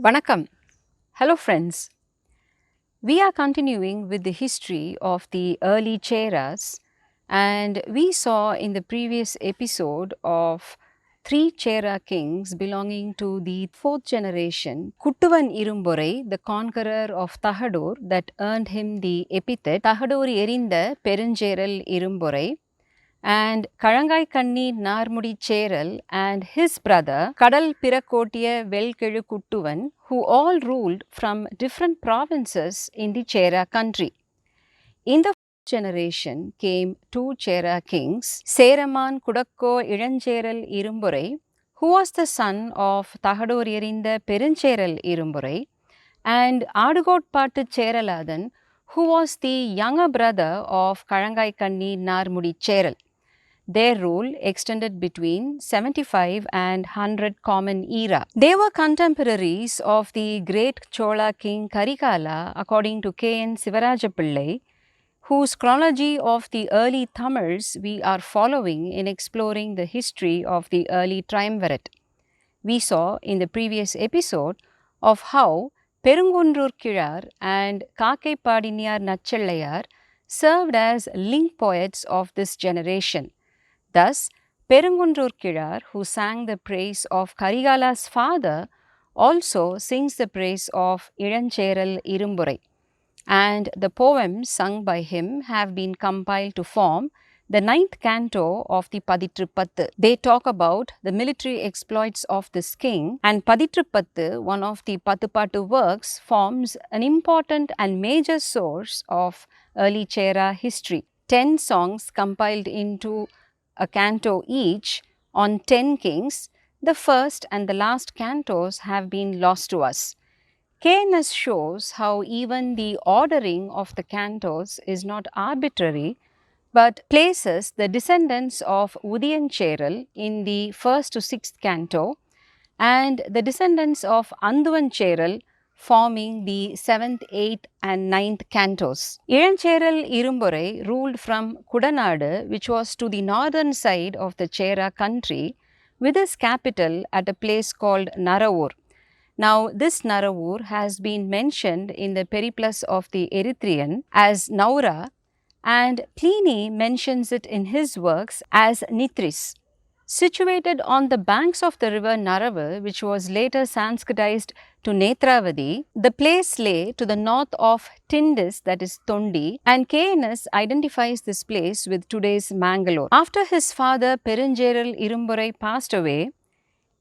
Vanakkam. Hello friends. We are continuing with the history of the early Cheras, and we saw in the previous episode of three Chera kings belonging to the fourth generation, Kuttuvan Irumborai, the conqueror of Tahadur that earned him the epithet Tahadur Erinda Perunjeral Irumborai, and Karangai Kanni Narmudi Cheral and his brother Kadal Pirakotiya Velkelu Kuttuvan, who all ruled from different provinces in the Chera country. In the fourth generation came two Chera kings, Seraman Kudakko Irancheral Irumburai, who was the son of Tahadur Erinda Peruncheral Irumburai, and Adugot Pattu Cheraladan, who was the younger brother of Karangai Kanni Narmudi Cheral. Their rule extended between 75 and 100 Common Era. They were contemporaries of the great Chola king Karikala, according to K.N. Sivarajapillai, whose chronology of the early Tamils we are following in exploring the history of the early triumvirate. We saw in the previous episode of how Perungundur Kirar and Kakai Padiniyar Nachallayar served as link poets of this generation. Thus, Perungundur Kirar, who sang the praise of Karigala's father, also sings the praise of Irancheral Irumburai, and the poems sung by him have been compiled to form the 9th canto of the Paditruppathu. They talk about the military exploits of this king, and Paditruppathu, one of the Pathupattu works, forms an important and major source of early Chera history. 10 songs compiled into a canto each on 10 kings, the first and the last cantos have been lost to us. KNS shows how even the ordering of the cantos is not arbitrary, but places the descendants of Udiyan Cheral in the 1st to 6th canto and the descendants of Anduvan Cheral forming the 7th, 8th and 9th cantos. Irancheral Irumburai ruled from Kudanadu, which was to the northern side of the Chera country, with his capital at a place called Naravur. Now, this Naravur has been mentioned in the Periplus of the Erythraean as Naura, and Pliny mentions it in his works as Nithris. Situated on the banks of the river Naravu, which was later Sanskritized to Netravati, the place lay to the north of Tindis, that is Tondi, and KNS identifies this place with today's Mangalore. After his father Perunjeral Irumburai passed away,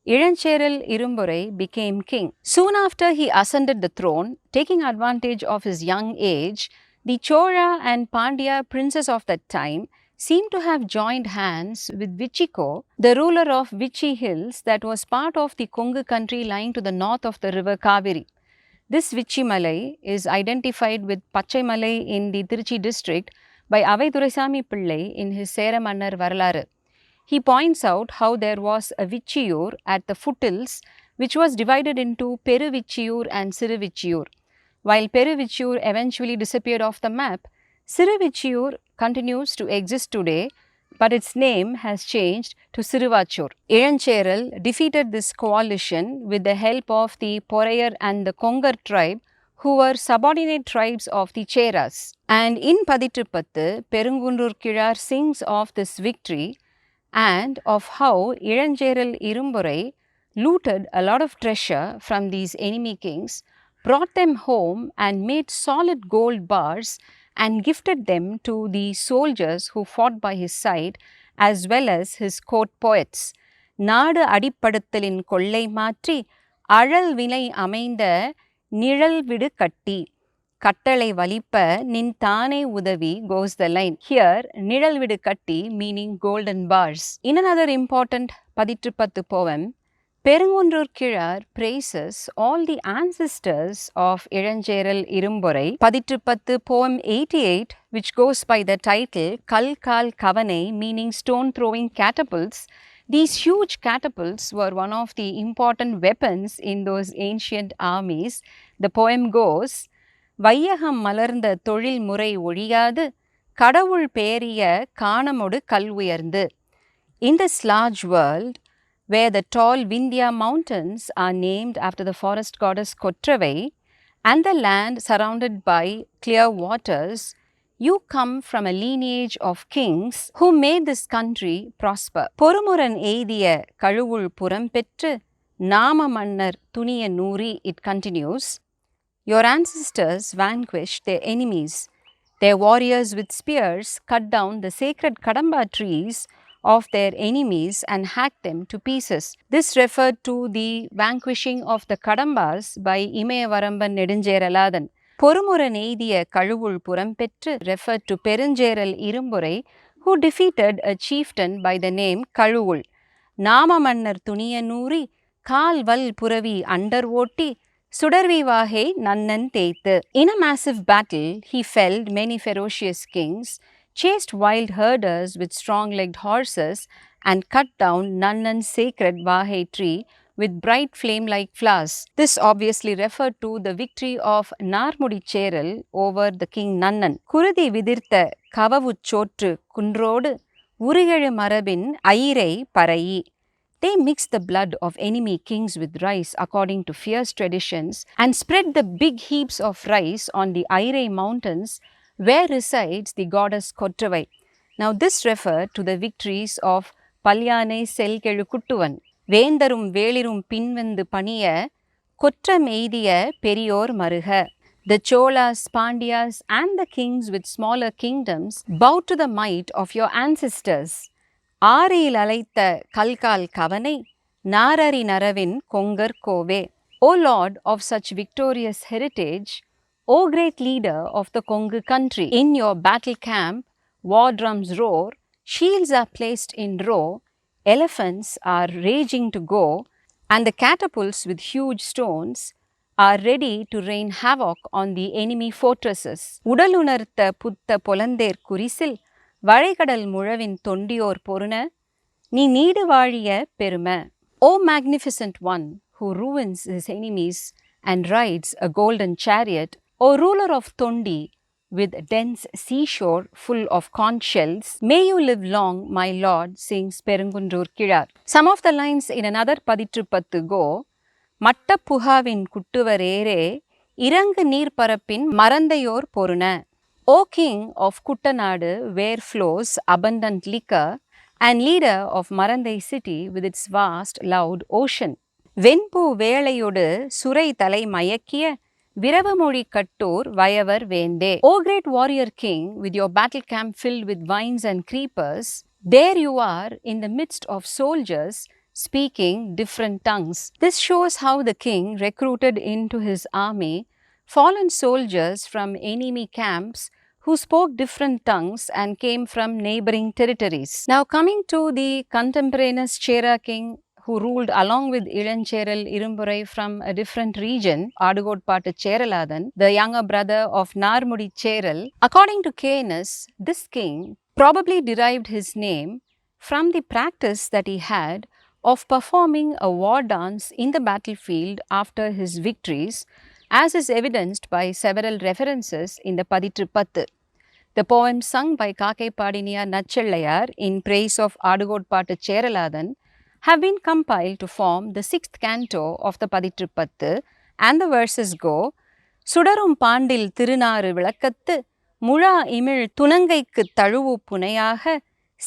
Irancheral Irumburai became king. Soon after he ascended the throne, taking advantage of his young age, the Chola and Pandya princes of that time seem to have joined hands with Vichiko, the ruler of Vichy Hills that was part of the Kongu country lying to the north of the river Kaveri. This Vichy Malai is identified with Pachai Malai in the Tiruchi district by Avai Duraisamy Pillai in his Sera Mannar Varalaru. He points out how there was a Vichiyur at the foothills which was divided into Peruvichiyur and Siruvichiyur. While Peruvichiyur eventually disappeared off the map, Siruvichiyur continues to exist today, but its name has changed to Siruvachur. Irancheral defeated this coalition with the help of the Porayar and the Kongar tribe, who were subordinate tribes of the Cheras. And in Paditruppathu, Perungundur Kirar sings of this victory and of how Irancheral Irumburai looted a lot of treasure from these enemy kings, brought them home and made solid gold bars and gifted them to the soldiers who fought by his side as well as his court poets. Naadu Adipaduthalin Kollai Maatri, Azhal Vinai Amainda Nizhal Vidu Katti. Kattalai Valipa Nin Thane Udavi goes the line. Here, Nizhal Vidu Katti meaning golden bars. In another important Paditruppathu poem, Perungundur Kirar praises all the ancestors of Irancheral Irumburai. Paditruppathu poem 88, which goes by the title Kal Kal Kavanai meaning stone throwing catapults. These huge catapults were one of the important weapons in those ancient armies. The poem goes, வையகம் மலர்ந்த தொழில் முறை ஒழியாது கடவுள் பேரிய காணமொடு கல் உயர்ந்து. In this large world, where the tall Vindhya mountains are named after the forest goddess Kottravai, and the land surrounded by clear waters, you come from a lineage of kings who made this country prosper. Porumuran eidhiya Kazhuvul Puram Petru Nama Mannar Thuniya Noori, it continues, your ancestors vanquished their enemies. Their warriors with spears cut down the sacred Kadamba trees of their enemies and hacked them to pieces. This referred to the vanquishing of the Kadambas by Imayavaramban Nedunjeraladan. Porumuran eidhiya Kazhuvul Puram Petru referred to Perunjeral Irumburai, who defeated a chieftain by the name Kazhuvul. Nama Mannar Thuniya Noori Kaal Val Puravi Andar Otti Sudarvivahe Nannan Theithu. In a massive battle, he felled many ferocious kings, chased wild herders with strong-legged horses, and cut down Nannan's sacred Vahe tree with bright flame-like flowers. This obviously referred to the victory of Narmudi Cheral over the king Nannan. Kuruthi Vidirtha Kavavuchotru Kundrodu Urigelu Marabin Ayirai Parayi. They mixed the blood of enemy kings with rice according to fierce traditions and spread the big heaps of rice on the Airai mountains where resides the goddess Kottravai. Now this referred to the victories of Palyanai Selkelu Kuttuvan, Vendarum Velirum Pinvandu Paniya, Kottram Eidhiya Periyor Maruha. The Cholas, Pandyas and the kings with smaller kingdoms bowed to the might of your ancestors. ஆரியில் அழைத்த கல்கால் கவனை நாரரி நரவின் கொங்கர் கோவே. O Lord of such victorious heritage, O great leader of the Kongu country, in your battle camp, war drums roar, shields are placed in row, elephants are raging to go, and the catapults with huge stones are ready to rain havoc on the enemy fortresses. உடலுணர்த்த புத்த பொலந்தேர் குறிசில் வளைகடல் முழவின் தொண்டியோர் பொருண நீ need வாழிய பெரும. O magnificent one who ruins his enemies and rides a golden chariot, O ruler of Tondi with dense seashore full of conch shells, may you live long, my lord, sings Perungundur Kilar. Some of the lines in another Paditru go, மட்டப்புகாவின் குட்டுவரேரே இறங்கு நீர்ப்பரப்பின் மறந்தையோர் பொருண. O king of Kuttanadu, where flows abundant liquor, and leader of Marandai city with its vast, loud ocean. Venpu வேளையொடு சுரை தலை மயக்கிய விரவமொழி கட்டோர் வயவர் வேந்தே. O great warrior king, with your battle camp filled with vines and creepers, there you are in the midst of soldiers speaking different tongues. This shows how the king recruited into his army fallen soldiers from enemy camps who spoke different tongues and came from neighboring territories. Now coming to the contemporaneous Chera king who ruled along with Ilancheral Irumburai from a different region, Adugodpattu Cheraladan, the younger brother of Narmudi Cheral. According to Canis, this king probably derived his name from the practice that he had of performing a war dance in the battlefield after his victories, as is evidenced by several references in the Paditru. The poems sung by Kakai Padiniya Nachallayar in praise of Adugodpattu Cheraladan have been compiled to form the 6th canto of the Paditru, and the verses go, சுடரும் பாண்டில் திருநாறு விளக்கத்து முழா இமிழ் துணங்கைக்கு தழுவு புனையாக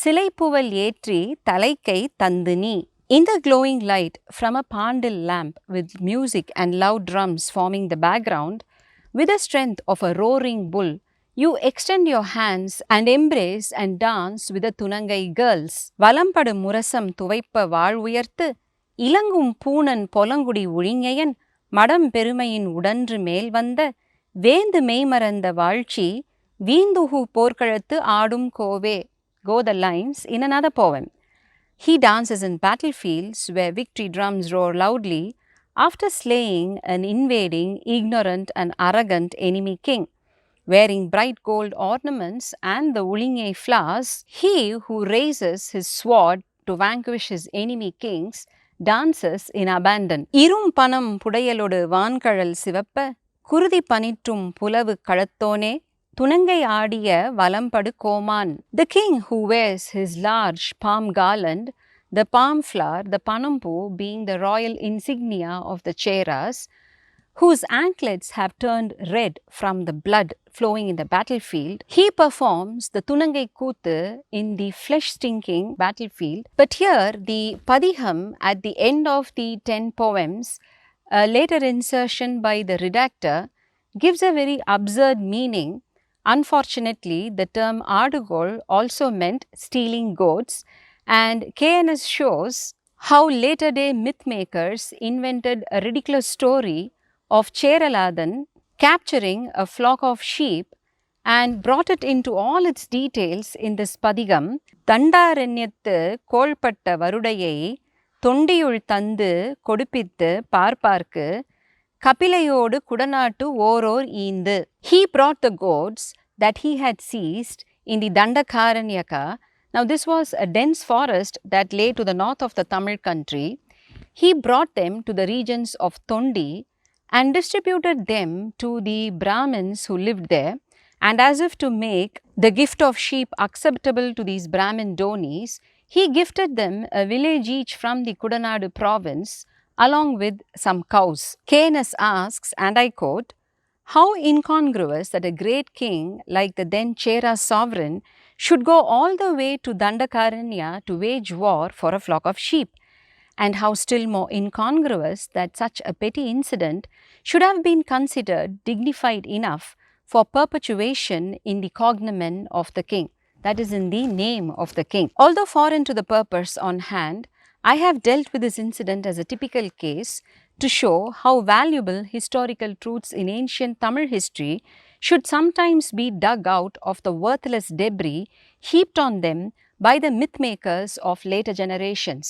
சிலைப்புவல் ஏற்றி தலைக்கை தந்து நீ. In the glowing light from a pandil lamp with music and loud drums forming the background, with the strength of a roaring bull, you extend your hands and embrace and dance with the Tunangai girls. Valampadu murasam tuvaippa வாழ்வுயர்த்து இலங்கும் பூனன் பொலங்குடி உழிஞையன் மடம் பெருமையின் உடன்று மேல் வந்த வேந்து மெய்மறந்த வாழ்ச்சி வீந்துகு போர்க்களத்து ஆடும் கோவே. Go the lines in another poem. He dances in battlefields where victory drums roar loudly after slaying an invading, ignorant and arrogant enemy king. Wearing bright gold ornaments and the ulingai flowers, he who raises his sword to vanquish his enemy kings dances in abandon. Irum panam pudayalodu vankazhal sivappa, kuruthi panittum pulavu kalathone, துணங்கை ஆடிய வலம்படு கோமான். The king who wears his large palm garland the palm flower, the panampu, being the royal insignia of the Cheras, whose anklets have turned red from the blood flowing in the battlefield. He performs the Tunangai Kuthu in the flesh-stinking battlefield. But here, the Padiham at the end of the 10 poems, a later insertion by the redactor, gives a very absurd meaning. Unfortunately, the term Adugol also meant stealing goats, and KNS shows how later day mythmakers invented a ridiculous story of Cheraladan capturing a flock of sheep and brought it into all its details in this Padigam. Dandaranyathu kolpatta varudayai தொண்டியுள் தந்து கொடுப்பித்து பார்ப்பார்க்கு கபிலையோடு குடநாட்டு ஓரோர் ஈந்து. He brought the goats that he had seized in the Dandakaranyaka. Now this was a dense forest that lay to the north of the Tamil country. He brought them to the regions of Tondi and distributed them to the Brahmins who lived there. And as if to make the gift of sheep acceptable to these Brahmin donis, he gifted them a village each from the Kudanadu province along with some cows. KNS asks, and I quote, "How incongruous that a great king like the then Chera sovereign should go all the way to Dandakaranya to wage war for a flock of sheep, and how still more incongruous that such a petty incident should have been considered dignified enough for perpetuation in the cognomen of the king." That is, in the name of the king. Although foreign to the purpose on hand, I have dealt with this incident as a typical case to show how valuable historical truths in ancient Tamil history should sometimes be dug out of the worthless debris heaped on them by the mythmakers of later generations.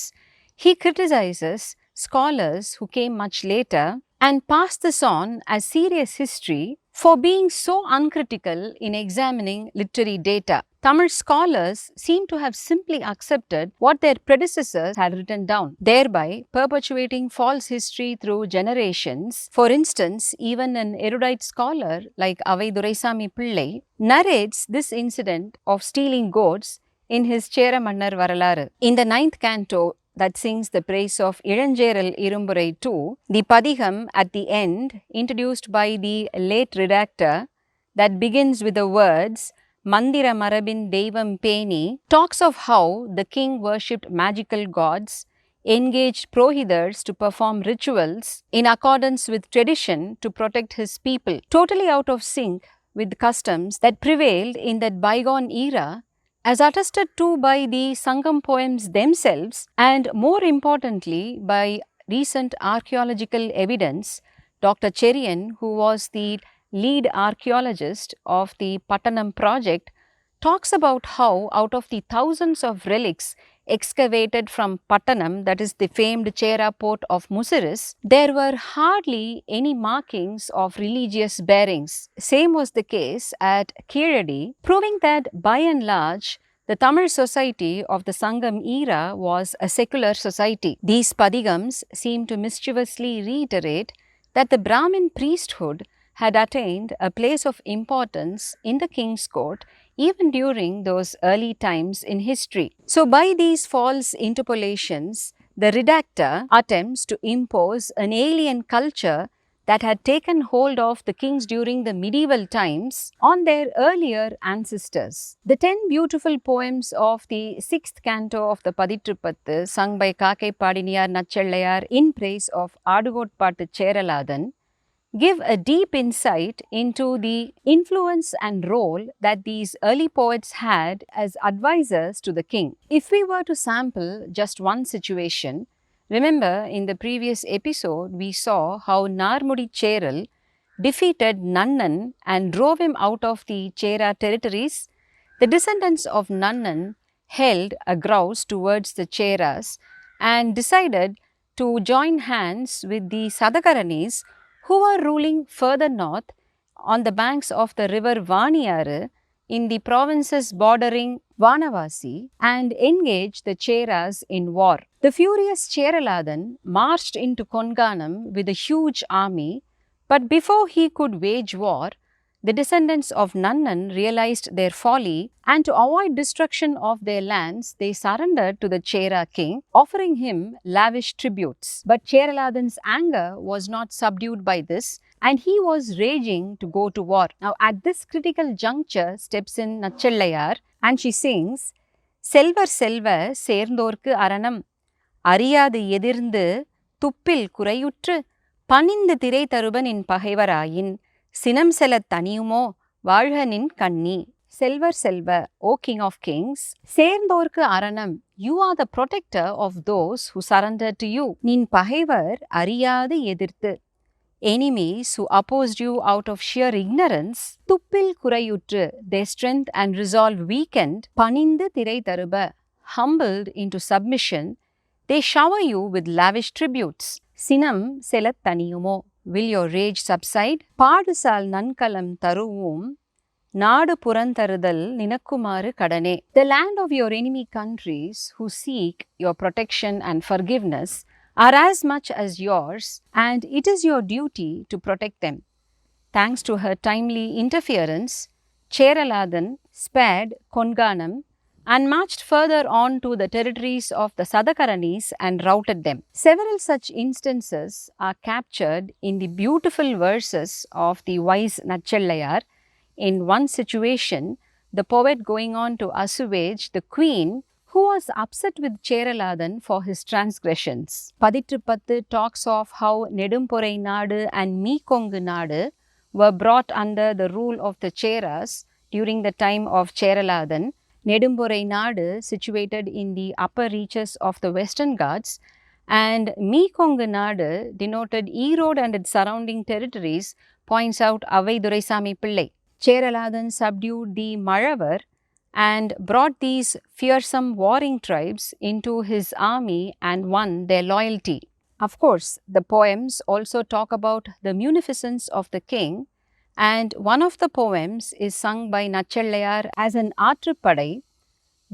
He criticizes scholars who came much later and passed this on as serious history for being so uncritical in examining literary data. Tamil scholars seem to have simply accepted what their predecessors had written down, thereby perpetuating false history through generations. For instance, even an erudite scholar like Avai Duraisamy Pillai narrates this incident of stealing goats in his Chera Mannar Varalaru. In the 9th canto that sings the praise of Ilanjeral Irumburai 2, the Padigam at the end, introduced by the late redactor, that begins with the words Mandira Marabin Devam Peni, talks of how the king worshipped magical gods, engaged prohithers to perform rituals in accordance with tradition to protect his people, totally out of sync with customs that prevailed in that bygone era, as attested to by the Sangam poems themselves and, more importantly, by recent archaeological evidence. Dr. Cherian, who was the lead archaeologist of the Pattanam project, talks about how out of the thousands of relics excavated from Pattanam, that is the famed Chera port of Musiris, there were hardly any markings of religious bearings. Same was the case at Kiradi, proving that by and large the Tamil society of the Sangam era was a secular society. These Padigams seem to mischievously reiterate that the Brahmin priesthood had attained a place of importance in the king's court even during those early times in history. So by these false interpolations, the redactor attempts to impose an alien culture that had taken hold of the kings during the medieval times on their earlier ancestors. The 10 beautiful poems of the 6th canto of the Paditruppathu, sung by Kakai Padiniyar Nachallayar in praise of Adugotpattu Cheraladan, give a deep insight into the influence and role that these early poets had as advisors to the king. If we were to sample just one situation, remember in the previous episode we saw how Narmudi Cheral defeated Nannan and drove him out of the Chera territories. The descendants of Nannan held a grouse towards the Cheras and decided to join hands with the Sadakaranis, who were ruling further north on the banks of the river Vaniyaru in the provinces bordering Vanavasi, and engaged the Cheras in war. The furious Cheraladan marched into Konganam with a huge army, but before he could wage war, the descendants of Nannan realized their folly, and to avoid destruction of their lands, they surrendered to the Chera king, offering him lavish tributes. But Cheraladan's anger was not subdued by this, and he was raging to go to war. Now, at this critical juncture steps in Nachallayar, and she sings, "Selvar selva சேர்ந்தோர்க்கு அரணம் அறியாது எதிர்ந்து துப்பில் குறையுற்று பணிந்து திரை தருபன் இன் பகைவராயின் சினம் செலத் தனியுமோ வாழ்க நின் கண்ணி." Selvar Selva, O King of Kings, சேர்ந்தோர்க்கு அரணம், you are the protector of those who surrender to you. நின் பகைவர் அறியாது எதிர்த்து, enemies who opposed you out of sheer ignorance, துப்பில் குறையுற்று, their strength and resolve weakened, பணிந்து திரை தருப, humbled into submission, they shower you with lavish tributes. Sinam selat taniyumo, will your rage subside? பாடுசால் நன்கலம் தருவோம் நாடு புறந்தருதல் நினக்குமாறு கடனே. The land of your enemy countries who seek your protection and forgiveness are as much as yours, and it is your duty to protect them. Thanks to her timely interference, Cheraladan spared Konganam and marched further on to the territories of the Sadakaranis and routed them. Several such instances are captured in the beautiful verses of the wise Nachallayar. In one situation, the poet going on to assuage the queen who was upset with Cheraladan for his transgressions. Paditru talks of how Nedumporai Nadu and Meekongu Nadu were brought under the rule of the Cheras during the time of Cheraladan. Nedumporai Nadu, situated in the upper reaches of the Western Ghats, and Meekongu Nadu, denoted Erode and its surrounding territories, points out Avai Duraisamy Pillai. Cheraladan subdued the Malavar and brought these fearsome warring tribes into his army and won their loyalty. Of course, the poems also talk about the munificence of the king, and one of the poems is sung by Nachallayar as an Aatrupadai,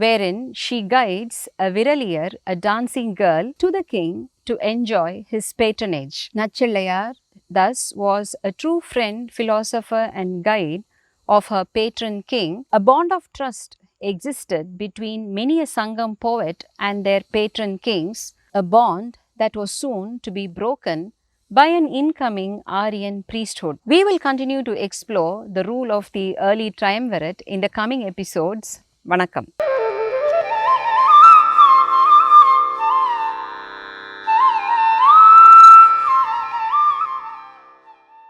wherein she guides a Viraliyar, a dancing girl, to the king to enjoy his patronage. Nachallayar thus was a true friend, philosopher and guide of her patron king. A bond of trust existed between many a Sangam poet and their patron kings, a bond that was soon to be broken by an incoming Aryan priesthood. We will continue to explore the rule of the early triumvirate in the coming episodes. Vanakkam.